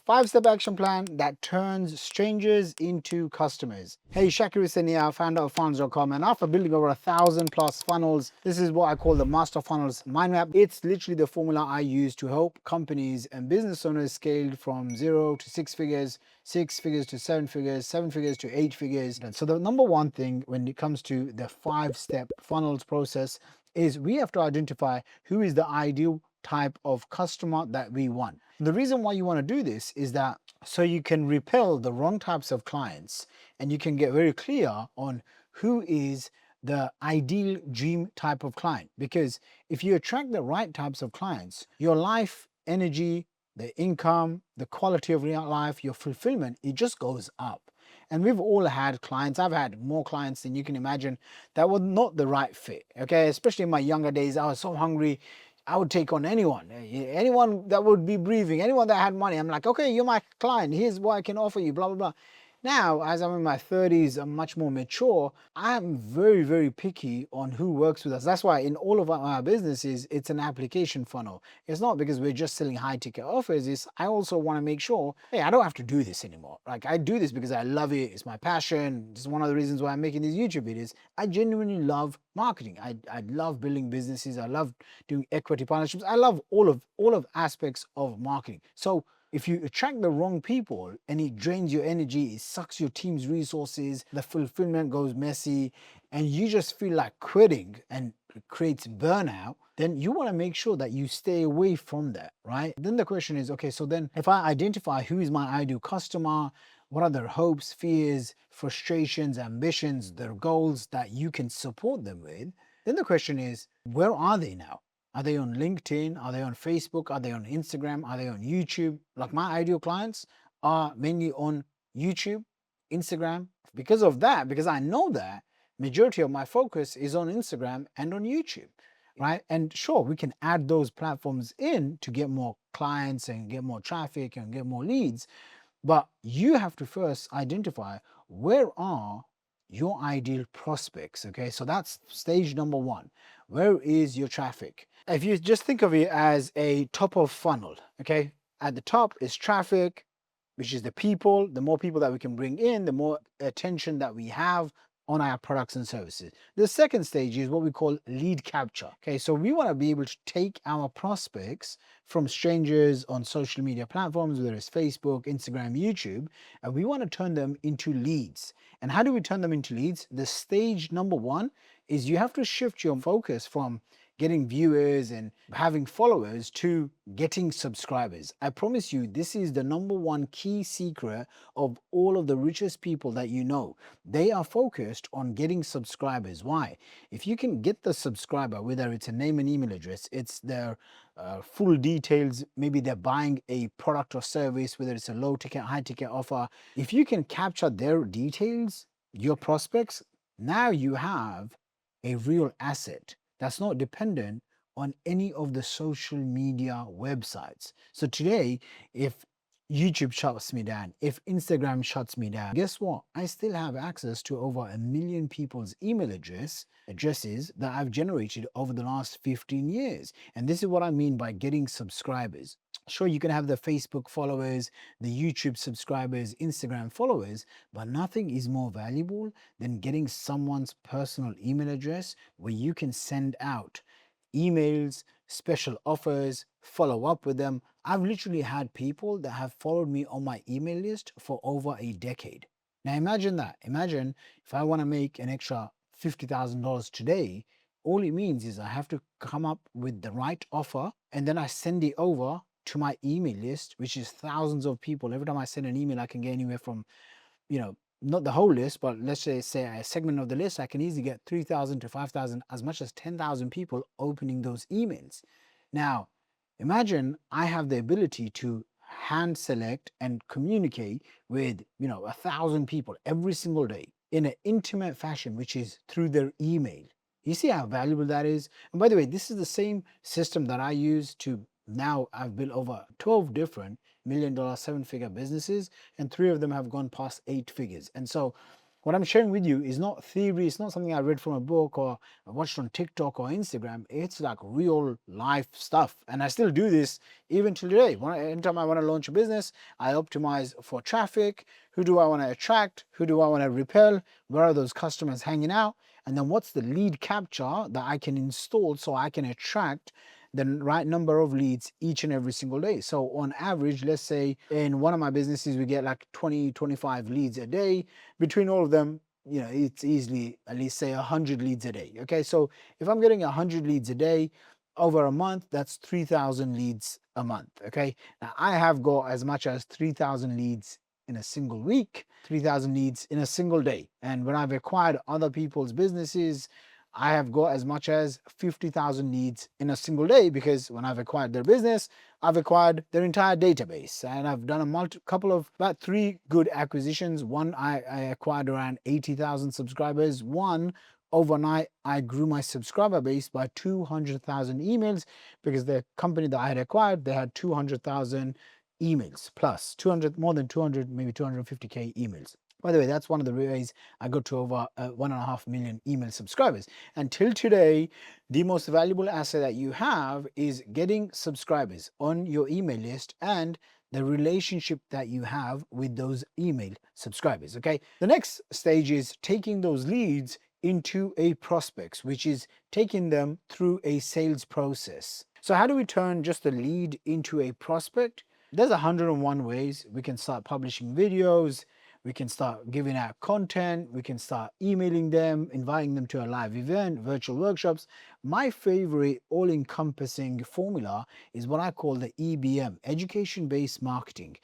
5-step action plan that turns strangers into customers. Hey, Shakir Hussain here, founder of funnels.com, and after building over 1,000+ funnels, this is what I call the Master Funnels Mind Map. It's literally the formula I use to help companies and business owners scale from 0 to 6 figures, 6 figures to 7 figures, 7 figures to 8 figures. And so the number one thing when it comes to the 5-step funnels process is we have to identify who is the ideal type of customer that we want. The reason why you want to do this is that so you can repel the wrong types of clients and you can get very clear on who is the ideal dream type of client. Because if you attract the right types of clients, your life, energy, the income, the quality of real life, your fulfillment, it just goes up. And we've all had clients. I've had more clients than you can imagine that were not the right fit. Okay, especially in my younger days, I was so hungry. I would take on anyone that would be breathing, anyone that had money. I'm like, okay, you're my client. Here's what I can offer you, blah, blah, blah. Now, as I'm in my 30s, I'm much more mature. I'm very, very picky on who works with us. That's why in all of our businesses, it's an application funnel. It's not because we're just selling high ticket offers. It's I also want to make sure, hey, I don't have to do this anymore. Like I do this because I love it. It's my passion. This is one of the reasons why I'm making these YouTube videos. I genuinely love marketing. I love building businesses. I love doing equity partnerships. I love all of aspects of marketing. So if you attract the wrong people and it drains your energy, it sucks your team's resources, the fulfillment goes messy, and you just feel like quitting and it creates burnout, then you want to make sure that you stay away from that, right? Then the question is, okay, so then if I identify who is my ideal customer, what are their hopes, fears, frustrations, ambitions, their goals that you can support them with, then the question is, where are they now? Are they on LinkedIn? Are they on Facebook? Are they on Instagram? Are they on YouTube? Like my ideal clients are mainly on YouTube, Instagram. Because of that, because I know that majority of my focus is on Instagram and on YouTube, right? And sure, we can add those platforms in to get more clients and get more traffic and get more leads. But you have to first identify where are your ideal prospects. Okay, so that's stage number one. Where is your traffic? If you just think of it as a top of funnel, okay, at the top is traffic, which is the people. The more people that we can bring in, the more attention that we have on our products and services. The second stage is what we call lead capture. Okay, so we want to be able to take our prospects from strangers on social media platforms, whether it's Facebook, Instagram, YouTube, and we want to turn them into leads. And how do we turn them into leads? The stage number one is you have to shift your focus from getting viewers and having followers to getting subscribers. I promise you, this is the number one key secret of all of the richest people that you know. They are focused on getting subscribers. Why? If you can get the subscriber, whether it's a name and email address, it's their full details, maybe they're buying a product or service, whether it's a low ticket, high ticket offer. If you can capture their details, your prospects, now you have a real asset that's not dependent on any of the social media websites. So today, if YouTube shuts me down, if Instagram shuts me down, guess what? I still have access to over 1 million people's email addresses that I've generated over the last 15 years. And this is what I mean by getting subscribers. Sure, you can have the Facebook followers, the YouTube subscribers, Instagram followers, but nothing is more valuable than getting someone's personal email address where you can send out emails, special offers, follow up with them. I've literally had people that have followed me on my email list for over a decade. Now imagine that. Imagine if I want to make an extra $50,000 today, all it means is I have to come up with the right offer and then I send it over to my email list, which is thousands of people. Every time I send an email, I can get anywhere from, not the whole list, but let's say a segment of the list, I can easily get 3,000 to 5,000, as much as 10,000 people opening those emails. Now, imagine I have the ability to hand select and communicate with, 1,000 people every single day in an intimate fashion, which is through their email. You see how valuable that is? And by the way, this is the same system that I use to now I've built over 12 different $1 million, 7-figure businesses, and 3 of them have gone past 8 figures. And so What I'm sharing with you is not theory, it's not something I read from a book or I watched on TikTok or Instagram. It's like real life stuff. And I still do this even till today. Anytime I want to launch a business, I optimize for traffic. Who do I want to attract? Who do I want to repel? Where are those customers hanging out? And then what's the lead capture that I can install so I can attract the right number of leads each and every single day. So on average, let's say in one of my businesses, we get like 20, 25 leads a day. Between all of them, it's easily at least say 100 leads a day. Okay, so if I'm getting 100 leads a day over a month, that's 3,000 leads a month. Okay, now I have got as much as 3,000 leads in a single week, 3,000 leads in a single day. And when I've acquired other people's businesses, I have got as much as 50,000 leads in a single day, because when I've acquired their business, I've acquired their entire database. And I've done about 3 good acquisitions. One, I acquired around 80,000 subscribers. One, overnight, I grew my subscriber base by 200,000 emails, because the company that I had acquired, they had 200,000 emails plus 200, more than 200, maybe 250K emails. By the way, that's one of the ways I got to over 1.5 million email subscribers. Until today, the most valuable asset that you have is getting subscribers on your email list and the relationship that you have with those email subscribers. Okay. The next stage is taking those leads into a prospects, which is taking them through a sales process. So how do we turn just a lead into a prospect? There's 101 ways. We can start publishing videos, we can start giving out content, we can start emailing them, inviting them to a live event, virtual workshops. My favorite all-encompassing formula is what I call the EBM, education-based marketing.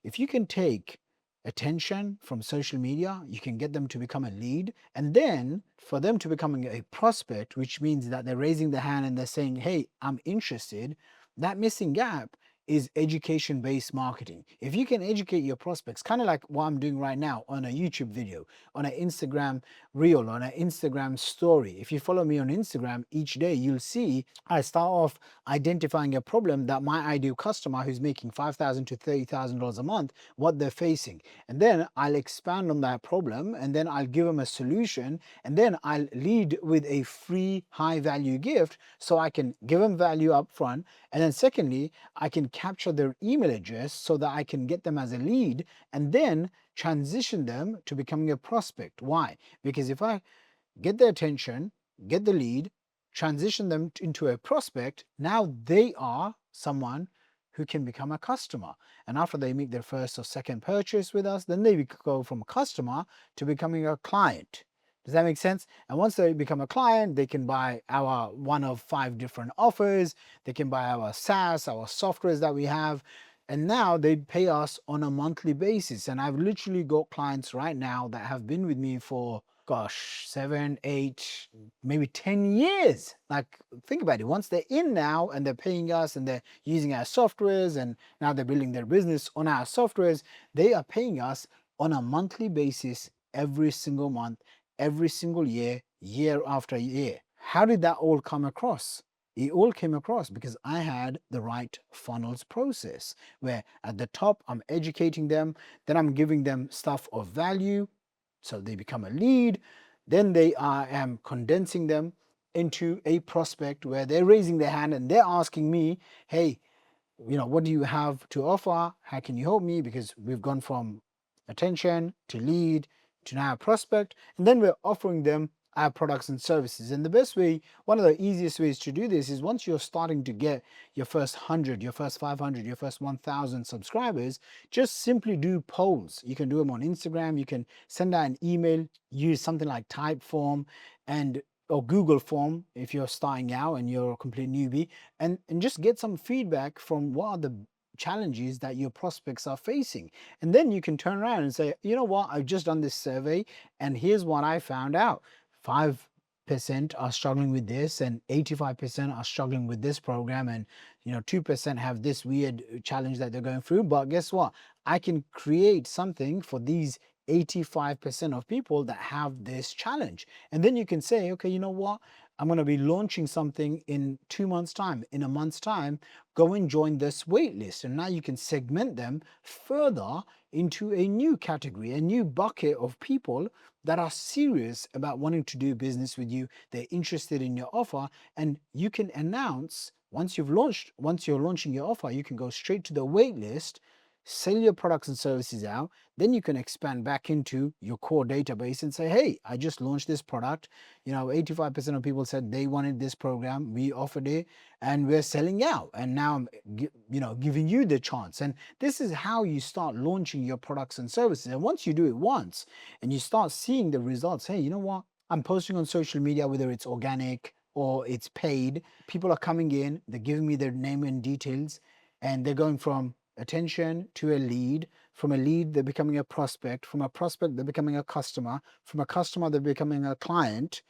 If you can take attention from social media, you can get them to become a lead, and then for them to becoming a prospect, which means that they're raising their hand and they're saying, hey, I'm interested. That missing gap is education-based marketing. If you can educate your prospects, kind of like what I'm doing right now on a YouTube video, on an Instagram reel, on an Instagram story. If you follow me on Instagram each day, you'll see I start off identifying a problem that my ideal customer who's making $5,000 to $30,000 a month, what they're facing. And then I'll expand on that problem, and then I'll give them a solution, and then I'll lead with a free high value gift so I can give them value up front. And then secondly, I can capture their email address so that I can get them as a lead and then transition them to becoming a prospect. Why? Because if I get their attention, get the lead, transition them into a prospect, now they are someone who can become a customer. And after they make their first or second purchase with us, then they go from a customer to becoming a client. Does that make sense? And once they become a client, they can buy our one of 5 different offers. They can buy our SaaS, our softwares that we have. And now they pay us on a monthly basis. And I've literally got clients right now that have been with me for, gosh, 7, 8, maybe 10 years. Like, think about it. Once they're in now and they're paying us and they're using our softwares and now they're building their business on our softwares, they are paying us on a monthly basis every single month, every single year, year after year. How did that all come across? It all came across because I had the right funnels process, where at the top I'm educating them, then I'm giving them stuff of value so they become a lead, then I am condensing them into a prospect where they're raising their hand and they're asking me, hey, what do you have to offer? How can you help me? Because we've gone from attention to lead to now prospect, and then we're offering them our products and services. And the best way, one of the easiest ways to do this is once you're starting to get your first 100, your first 500, your first 1,000 subscribers, just simply do polls. You can do them on Instagram, you can send out an email, use something like Typeform and or Google Form if you're starting out and you're a complete newbie, and just get some feedback from what are the challenges that your prospects are facing. And then you can turn around and say, you know what, I've just done this survey and here's what I found out. 5% are struggling with this and 85% are struggling with this program, and 2% have this weird challenge that they're going through. But guess what? I can create something for these 85% of people that have this challenge. And then you can say, okay, you know what? I'm going to be launching something in 2 months' time, in a month's time. Go and join this wait list. And now you can segment them further into a new category, a new bucket of people that are serious about wanting to do business with you. They're interested in your offer, and you can announce once you're launching your offer, you can go straight to the wait list, sell your products and services out. Then you can expand back into your core database and say, hey, I just launched this product. 85% of people said they wanted this program. We offered it and we're selling out. And now I'm giving you the chance. And this is how you start launching your products and services. And once you do it once and you start seeing the results, hey, you know what? I'm posting on social media, whether it's organic or it's paid. People are coming in, they're giving me their name and details, and they're going from attention to a lead. From a lead, they're becoming a prospect. From a prospect, they're becoming a customer. From a customer, they're becoming a client.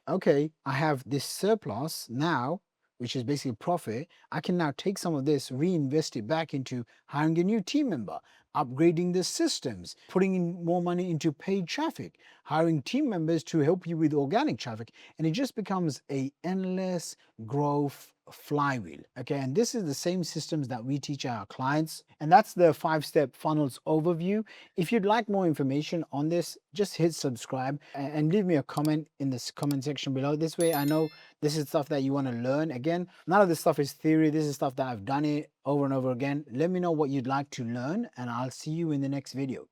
Okay, I have this surplus now, which is basically profit. I can now take some of this, reinvest it back into hiring a new team member, upgrading the systems, putting in more money into paid traffic, hiring team members to help you with organic traffic. And it just becomes a endless growth flywheel. Okay, and this is the same systems that we teach our clients. And that's the 5-step funnels overview. If you'd like more information on this, just hit subscribe and leave me a comment in this comment section below. This way I know this is stuff that you want to learn. Again, none of this stuff is theory. This is stuff that I've done it over and over again. Let me know what you'd like to learn, and I'll see you in the next video.